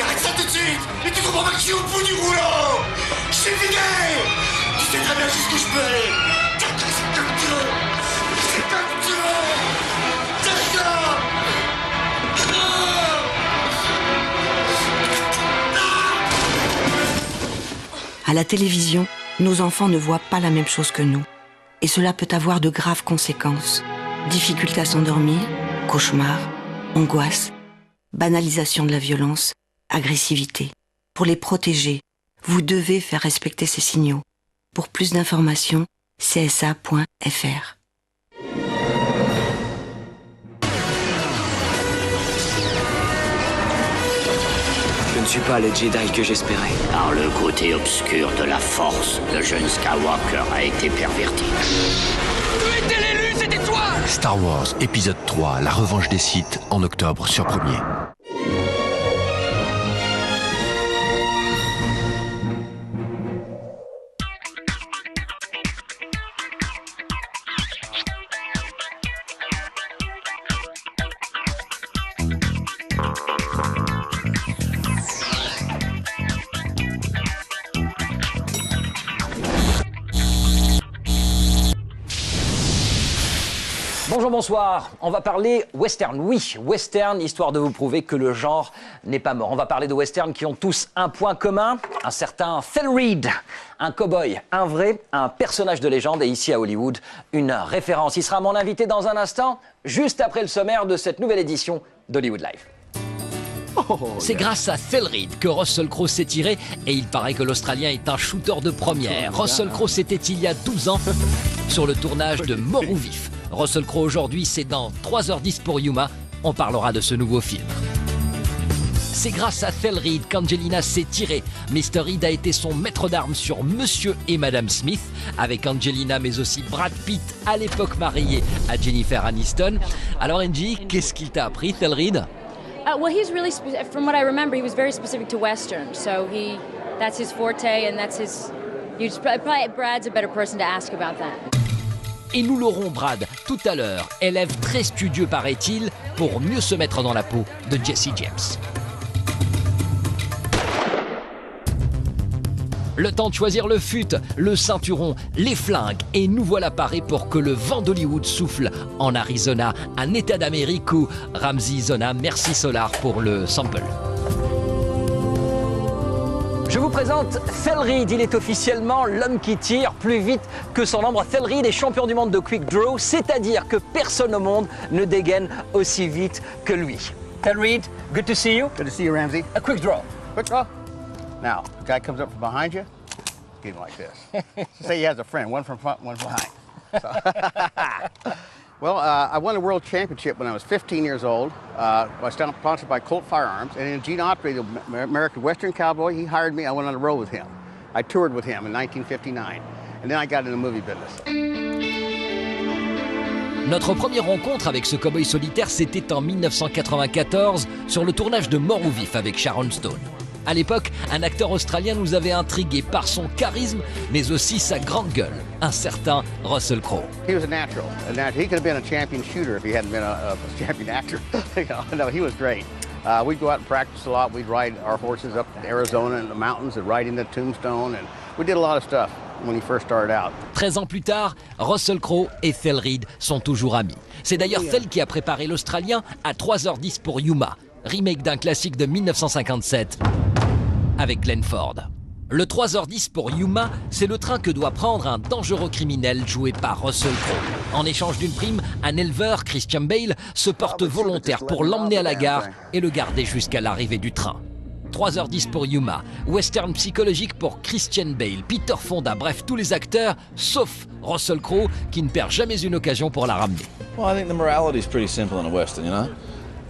Mais arrête ça tout de suite! Mais tu comprends pas que je suis au bout du rouleau! Je suis vidé! Tu sais très bien jusqu'où je peux aller! C'est comme tu veux! C'est comme tu veux! D'accord! À la télévision, nos enfants ne voient pas la même chose que nous. Et cela peut avoir de graves conséquences. Difficultés à s'endormir, cauchemars, angoisse, banalisation de la violence, agressivité. Pour les protéger, vous devez faire respecter ces signaux. Pour plus d'informations, csa.fr. Je ne suis pas le Jedi que j'espérais. Par le côté obscur de la force, le jeune Skywalker a été perverti. Tu étais l'élu, c'était toi! Star Wars épisode 3, la revanche des Sith, en octobre sur Premier. Bonjour, bonsoir. On va parler western. Oui, western, histoire de vous prouver que le genre n'est pas mort. On va parler de western qui ont tous un point commun, un certain Thell Reed, un cow-boy, un vrai, un personnage de légende et ici à Hollywood, une référence. Il sera mon invité dans un instant, juste après le sommaire de cette nouvelle édition d'Hollywood Live. C'est grâce à Thell Reed que Russell Crowe s'est tiré et il paraît que l'Australien est un shooter de première. Russell Crowe c'était il y a 12 ans sur le tournage de Mort ou Vif. Russell Crowe aujourd'hui c'est dans 3h10 pour Yuma. On parlera de ce nouveau film. C'est grâce à Thell Reed qu'Angelina s'est tirée. Mr. Reed a été son maître d'armes sur Monsieur et Madame Smith, avec Angelina mais aussi Brad Pitt, à l'époque marié à Jennifer Aniston. Alors Angie, qu'est-ce qu'il t'a appris, Thell Reed? Well, he's really, from what I remember, he was very specific to Western. So that's his forte, and that's his. Probably Brad's a better person to ask about that. Et nous l'aurons, Brad, tout à l'heure, élève très studieux paraît-il, pour mieux se mettre dans la peau de Jesse James. Le temps de choisir le fut, le ceinturon, les flingues, et nous voilà parés pour que le vent d'Hollywood souffle en Arizona, un état d'Amérique où Ramzi Zona, merci Solar pour le sample. Je vous présente Thell Reed. Il est officiellement l'homme qui tire plus vite que son ombre. Thell Reed est champion du monde de quick draw, c'est-à-dire que personne au monde ne dégaine aussi vite que lui. Thell Reed, good to see you. Good to see you, Ramzi. A quick draw. Quick draw. Now, the guy comes up from behind you, give him like this. Say he has a friend, one from front, one from behind. So. Well, I won a world championship when I was 15 years old. I was sponsored by Colt Firearms, and then Gene Autry, the American Western cowboy, he hired me. I went on the road with him. I toured with him in 1959, and then I got in the movie business. Notre première rencontre avec ce cow-boy solitaire, c'était en 1994 sur le tournage de Mort ou Vif avec Sharon Stone. À l'époque, un acteur australien nous avait intrigués par son charisme, mais aussi sa grande gueule, un certain Russell Crowe. He was a natural. He could have been a champion shooter if he hadn't been a champion actor. No, he was great. We'd go out and practice a lot. We'd ride our horses up to Arizona and the mountains and ride into Tombstone, and we did a lot of stuff when he first started out. 13 ans plus tard, Russell Crowe et Thell Reed sont toujours amis. C'est d'ailleurs Thell qui a préparé l'Australien à 3h10 pour Yuma, remake d'un classique de 1957 avec Glenn Ford. Le 3h10 pour Yuma, c'est le train que doit prendre un dangereux criminel joué par Russell Crowe. En échange d'une prime, un éleveur, Christian Bale, se porte volontaire pour l'emmener à la gare et le garder jusqu'à l'arrivée du train. 3h10 pour Yuma, western psychologique pour Christian Bale, Peter Fonda, bref tous les acteurs, sauf Russell Crowe qui ne perd jamais une occasion pour la ramener. Well, I think the morality is pretty simple in a western, you know.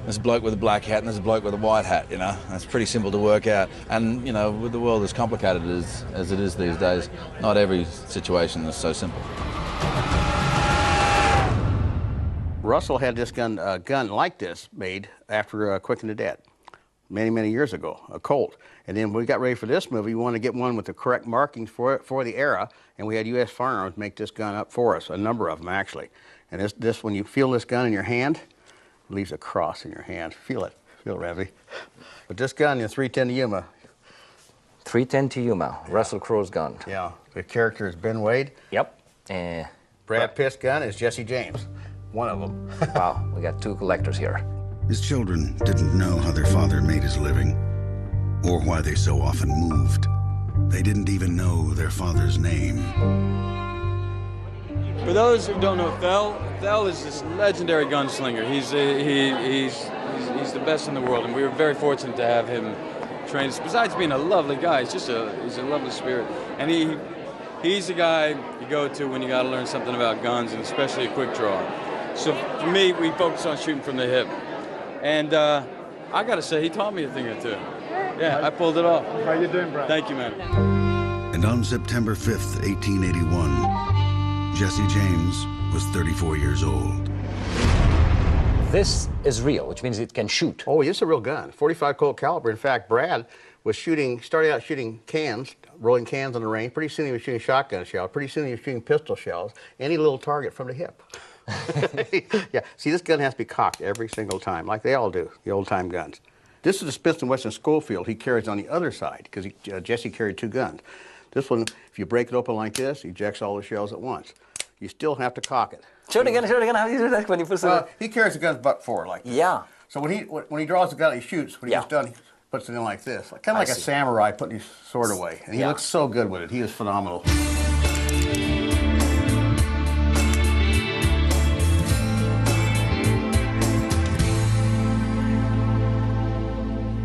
There's a bloke with a black hat and there's a bloke with a white hat, you know. That's pretty simple to work out. And, you know, with the world as complicated as it is these days, not every situation is so simple. Russell had this gun like this made after Quick and the Dead, many years ago, a Colt. And then when we got ready for this movie, we wanted to get one with the correct markings for the era, and we had U.S. Firearms make this gun up for us, a number of them actually. And this when you feel this gun in your hand, it leaves a cross in your hand. Feel it, Ramzi. But this gun is 310 to Yuma. 310 to Yuma, yeah. Russell Crowe's gun. Yeah, the character is Ben Wade. Yep. Brad Pitt's gun is Jesse James, one of them. Wow, we got two collectors here. His children didn't know how their father made his living, or why they so often moved. They didn't even know their father's name. For those who don't know Thell is this legendary gunslinger. He's the best in the world, and we were very fortunate to have him train us. Besides being a lovely guy, he's a lovely spirit, and he's the guy you go to when you got to learn something about guns, and especially a quick draw. So for me, we focus on shooting from the hip, and I got to say, he taught me a thing or two. Yeah, I pulled it off. How you doing, Brad? Thank you, man. And on September 5th, 1881, Jesse James was 34 years old. This is real, which means it can shoot. Oh, it's a real gun, 45 Colt caliber. In fact, Brad was started out shooting cans, rolling cans on the range. Pretty soon he was shooting shotgun shells. Pretty soon he was shooting pistol shells. Any little target from the hip. Yeah, see, this gun has to be cocked every single time, like they all do, the old-time guns. This is the Smith & Wesson Schofield he carries on the other side, because Jesse carried two guns. This one, if you break it open like this, ejects all the shells at once. You still have to cock it. Show it again, how do you do that when you push it? He carries the gun's butt forward like this. Yeah. So when he draws the gun, he shoots. When he gets done, he puts it in like this. Kind of like a samurai putting his sword away. And he looks so good with it. He is phenomenal.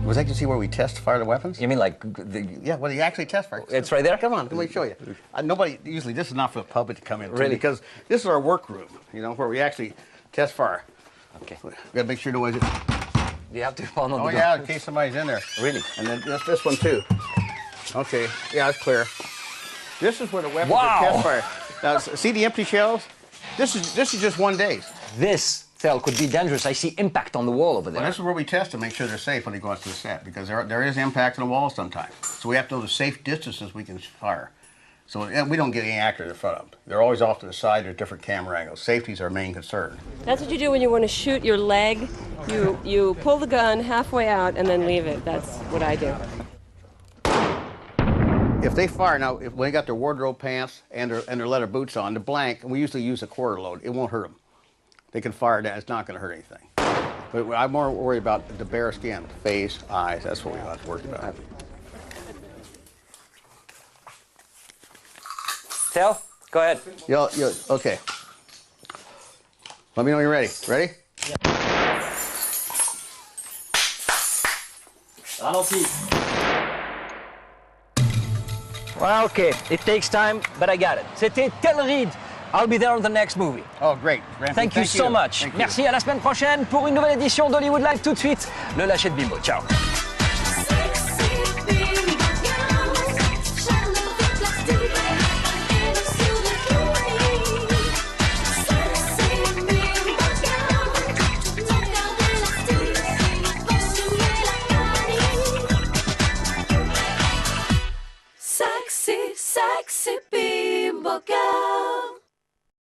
Was that to see where we test fire the weapons? You mean like yeah, well, you actually test fire. It's right there? Come on, let me show you. Nobody, usually this is not for the public to come in. Really? Because this is our work room, where we actually test fire. Okay. We got to make sure nobody's... You have to follow the door. Yeah, in case somebody's in there. Really? And then this one too. Okay, yeah, it's clear. This is where the weapons are test fire. Now, see the empty shells? This is just one day. This, Thell, could be dangerous. I see impact on the wall over there. Well, this is where we test to make sure they're safe when they go out to the set, because there is impact on the wall sometimes. So we have to know the safe distances we can fire. So we don't get any accurate in front of them. They're always off to the side. There's different camera angles. Safety is our main concern. That's what you do when you want to shoot your leg. You pull the gun halfway out and then leave it. That's what I do. If they fire, now, when they got their wardrobe pants and their leather boots on, the blank, and we usually use a quarter load, it won't hurt them. They can fire that. It's not going to hurt anything. But I'm more worried about the bare skin, face, eyes. That's what we have to worry about. Thell, go ahead. Okay. Let me know when you're ready. Ready? Yeah. Well, okay, it takes time, but I got it. C'était Thell Reed. I'll be there on the next movie. Oh, great. Thank you so much. Merci, à la semaine prochaine pour une nouvelle édition d'Hollywood Live. Tout de suite, le lâcher de Bimbo. Ciao.